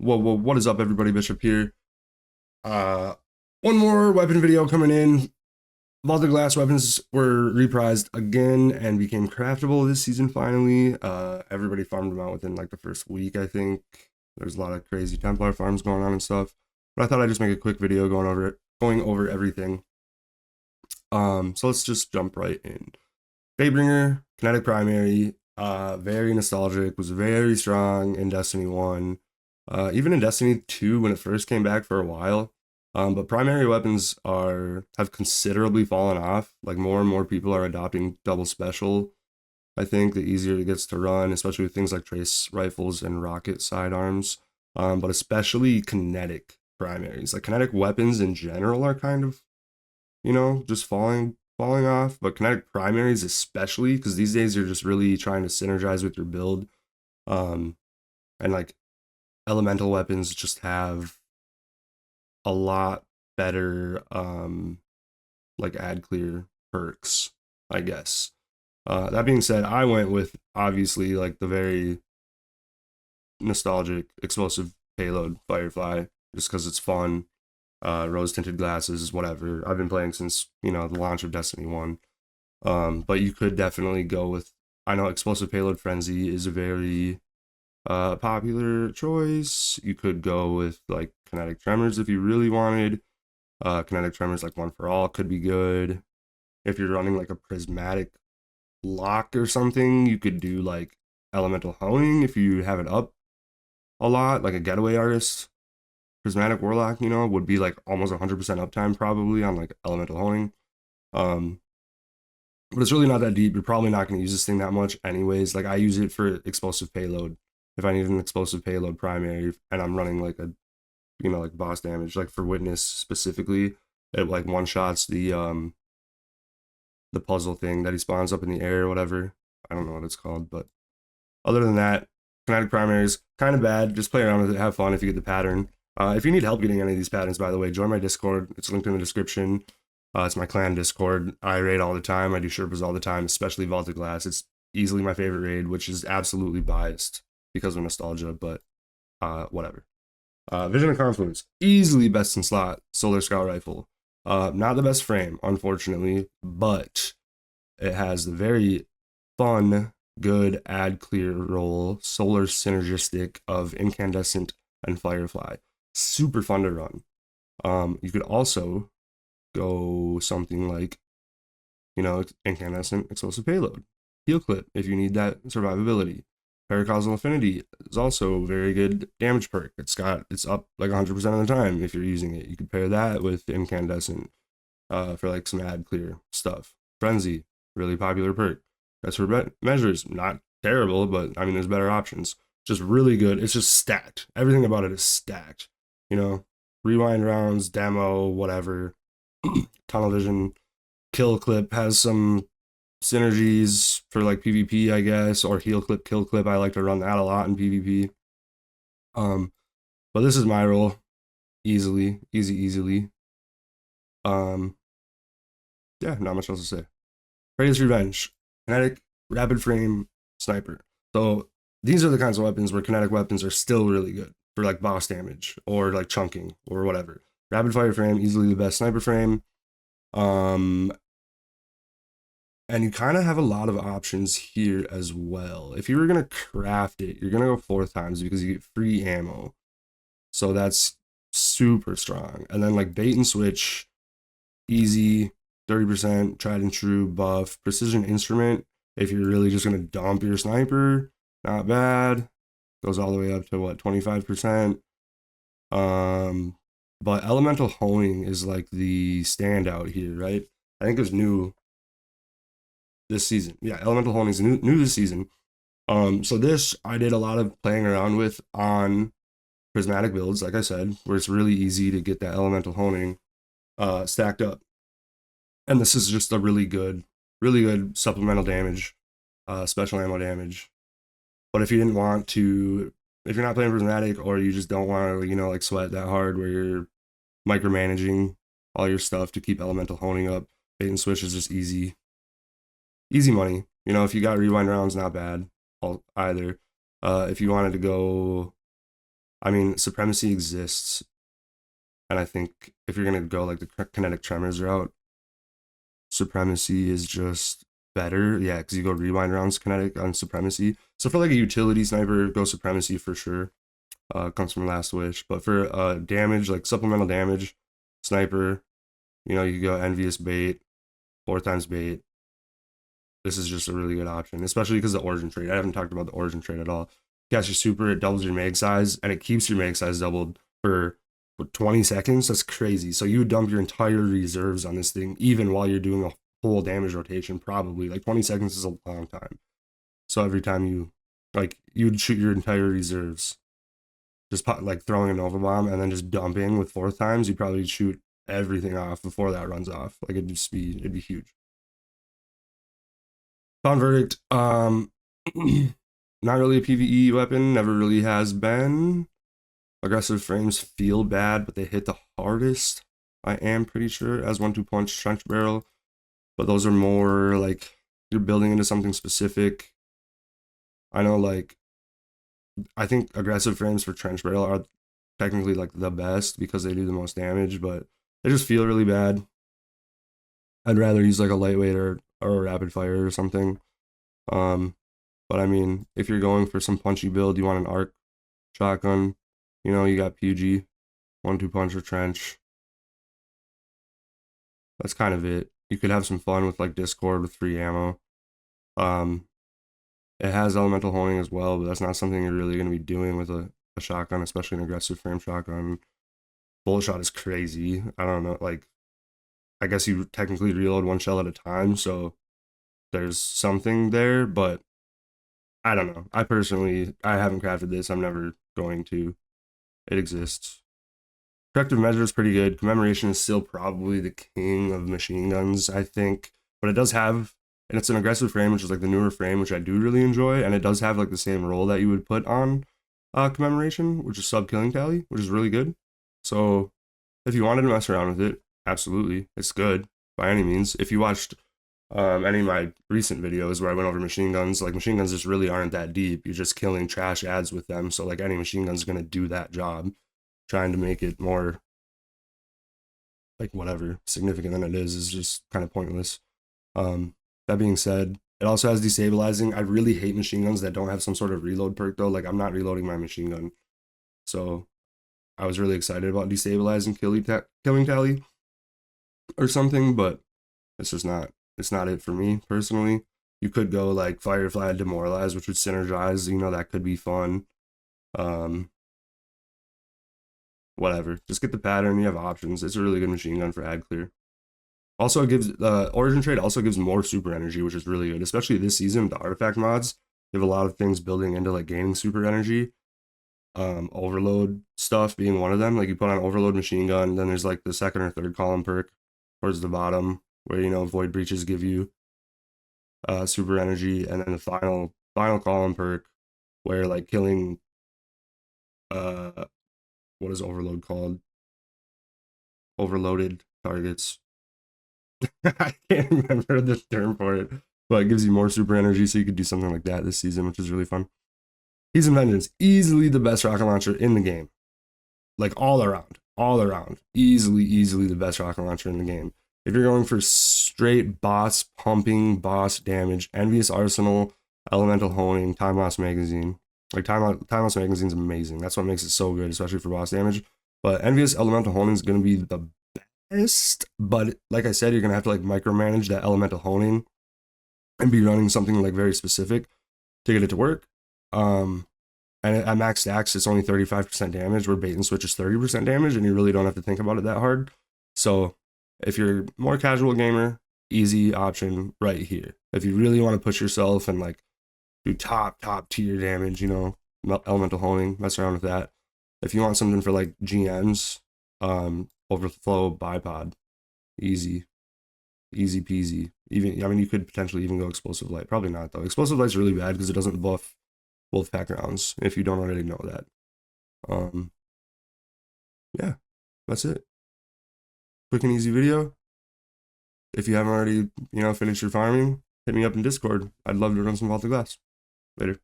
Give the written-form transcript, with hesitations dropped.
What is up, everybody? Bishop here. Uh, One more weapon video coming in. Vaulted Glass weapons were reprised again and became craftable this season finally. Everybody farmed them out within like the first week, I think. There's a lot of crazy Templar farms going on and stuff. But I thought I'd just make a quick video going over everything. So let's just jump right in. Fatebringer, Kinetic Primary, very nostalgic, was very strong in Destiny 1. Even in Destiny 2 when it first came back for a while. But primary weapons have considerably fallen off. Like more and more people are adopting double special. I think the easier it gets to run, especially with things like trace rifles and rocket sidearms. But especially kinetic primaries. Like kinetic weapons in general are kind of, just falling off, but kinetic primaries especially, because these days you're just really trying to synergize with your build. And like elemental weapons just have a lot better like ad clear perks, I guess. That being said, I went with obviously like the very nostalgic explosive payload Firefly, just because it's fun. Rose tinted glasses, whatever. I've been playing since the launch of Destiny 1. But you could definitely go with, I know explosive payload frenzy is a very popular choice. You could go with like kinetic tremors if you really wanted. Kinetic tremors like one for all could be good. If you're running like a prismatic lock or something, you could do like elemental honing if you have it up a lot, like a getaway artist. Prismatic warlock, would be like almost 100% uptime probably on like elemental honing. Um, but it's really not that deep. You're probably not going to use this thing that much anyways. Like I use it for explosive payload. If I need an explosive payload primary and I'm running like a, like boss damage, like for witness specifically, it like one shots the puzzle thing that he spawns up in the air or whatever. I don't know what it's called, but other than that, kinetic primaries kind of bad. Just play around with it, have fun if you get the pattern. If you need help getting any of these patterns, by the way, join my Discord. It's linked in the description. It's my clan Discord. I raid all the time. I do Sherpas all the time, especially Vaulted Glass. It's easily my favorite raid, which is absolutely biased because of nostalgia, but whatever. Vision of Confluence, easily best in slot Solar Scout Rifle. Not the best frame, unfortunately, but it has the very fun, good ad clear roll, solar synergistic of Incandescent and Firefly. Super fun to run. You could also go something like, Incandescent Explosive Payload. Heal Clip if you need that survivability. Paracausal Affinity is also a very good damage perk. It's up like 100% of the time if you're using it. You could pair that with Incandescent for like some ad clear stuff. Frenzy, really popular perk. That's for measures, not terrible, but I mean there's better options. Just really good. It's just stacked. Everything about it is stacked. You know, rewind rounds, demo, whatever. Tunnel vision, kill clip has some synergies for like PvP, I guess, or heal clip, kill clip. I like to run that a lot in PvP. But this is my role, easily. Um, yeah, not much else to say. Radius Revenge, kinetic, rapid frame, sniper. So these are the kinds of weapons where kinetic weapons are still really good for like boss damage or like chunking or whatever. Rapid fire frame, easily the best sniper frame. Um, and you kind of have a lot of options here as well. If you were gonna craft it, you're gonna go 4 times because you get free ammo. So that's super strong. And then like bait and switch, easy, 30% tried and true buff. Precision instrument, if you're really just gonna dump your sniper, not bad. Goes all the way up to what, 25%. Um, but elemental honing is like the standout here, right? I think it's new this season. Yeah, elemental honing is new this season. So this I did a lot of playing around with on prismatic builds, like I said, where it's really easy to get that elemental honing stacked up. And this is just a really good supplemental damage, special ammo damage. But if you didn't want to, if you're not playing prismatic or you just don't want to, like sweat that hard where you're micromanaging all your stuff to keep elemental honing up, bait and switch is just easy money. If you got rewind rounds, not bad either. If you wanted to go I mean, Supremacy exists, and I think if you're gonna go like the kinetic tremors route, Supremacy is just better. Yeah, because you go rewind rounds kinetic on Supremacy. So for like a utility sniper, go Supremacy for sure. Comes from Last Wish. But for damage, like supplemental damage, sniper, you know, you go Envious Bait, 4x bait. This is just a really good option, especially because the origin trait. I haven't talked about the origin trait at all. Cast your super, it doubles your mag size, and it keeps your mag size doubled for 20 seconds. That's crazy. So you would dump your entire reserves on this thing, even while you're doing a full damage rotation, probably. Like 20 seconds is a long time. So every time you, like, you'd shoot your entire reserves, just like throwing a Nova Bomb and then just dumping with 4x, you'd probably shoot everything off before that runs off. Like it'd be huge. Found Verdict, not really a PvE weapon, never really has been. Aggressive frames feel bad, but they hit the hardest, I am pretty sure, as 1-2 punch trench barrel. But those are more like you're building into something specific. I know, like, I think aggressive frames for trench barrel are technically like the best because they do the most damage, but they just feel really bad. I'd rather use like a lightweight or a rapid fire or something. But I mean, if you're going for some punchy build, you want an arc shotgun, you know, you got PG, 1-2 punch or trench. That's kind of it. You could have some fun with like Discord with free ammo. It has elemental honing as well, but that's not something you're really going to be doing with a shotgun, especially an aggressive frame shotgun. Bullet shot is crazy. I don't know, like, I guess you technically reload one shell at a time, so there's something there, but I don't know. I haven't crafted this. I'm never going to. It exists. Corrective measure is pretty good. Commemoration is still probably the king of machine guns, I think. But it does have, and it's an aggressive frame, which is like the newer frame, which I do really enjoy. And it does have like the same roll that you would put on commemoration, which is sub killing tally, which is really good. So if you wanted to mess around with it, absolutely. It's good by any means. If you watched any of my recent videos where I went over machine guns, like machine guns just really aren't that deep. You're just killing trash ads with them. So like any machine gun's gonna do that job. Trying to make it more like whatever significant than it is just kind of pointless. That being said, it also has destabilizing. I really hate machine guns that don't have some sort of reload perk though. Like I'm not reloading my machine gun, so I was really excited about destabilizing killing tally or something, but it's just not. It's not it for me personally. You could go like Firefly Demoralize, which would synergize. You know, that could be fun. Whatever. Just get the pattern. You have options. It's a really good machine gun for ad clear. Also, it gives the origin trade also gives more super energy, which is really good, especially this season with the artifact mods. You have a lot of things building into like gaining super energy. Overload stuff being one of them. Like you put on overload machine gun, then there's like the second or third column perk towards the bottom where you know void breaches give you super energy, and then the final column perk where like killing what is overload called? Overloaded targets. I can't remember the term for it, but it gives you more super energy, so you could do something like that this season, which is really fun. He's and Vengeance, easily the best rocket launcher in the game. Like all around. Easily the best rocket launcher in the game. If you're going for straight boss pumping, boss damage, Envious Arsenal, Elemental Honing, Time Loss Magazine. Like Time Loss Magazine is amazing. That's what makes it so good, especially for boss damage. But Envious Elemental Honing is going to be the best. But like I said, you're going to have to like micromanage that Elemental Honing and be running something like very specific to get it to work. And at max stacks, it's only 35% damage, where bait and switch is 30% damage, and you really don't have to think about it that hard. So if you're more casual gamer, easy option right here. If you really want to push yourself and like do top tier damage, you know, elemental honing, mess around with that. If you want something for like GMs, overflow bipod, easy peasy. Even, I mean, you could potentially even go explosive light. Probably not though. Explosive light's really bad because it doesn't buff Wolfpack rounds, if you don't already know that. Yeah, that's it. Quick and easy video. If you haven't already, you know, finished your farming, hit me up in Discord. I'd love to run some Vault of Glass. Later.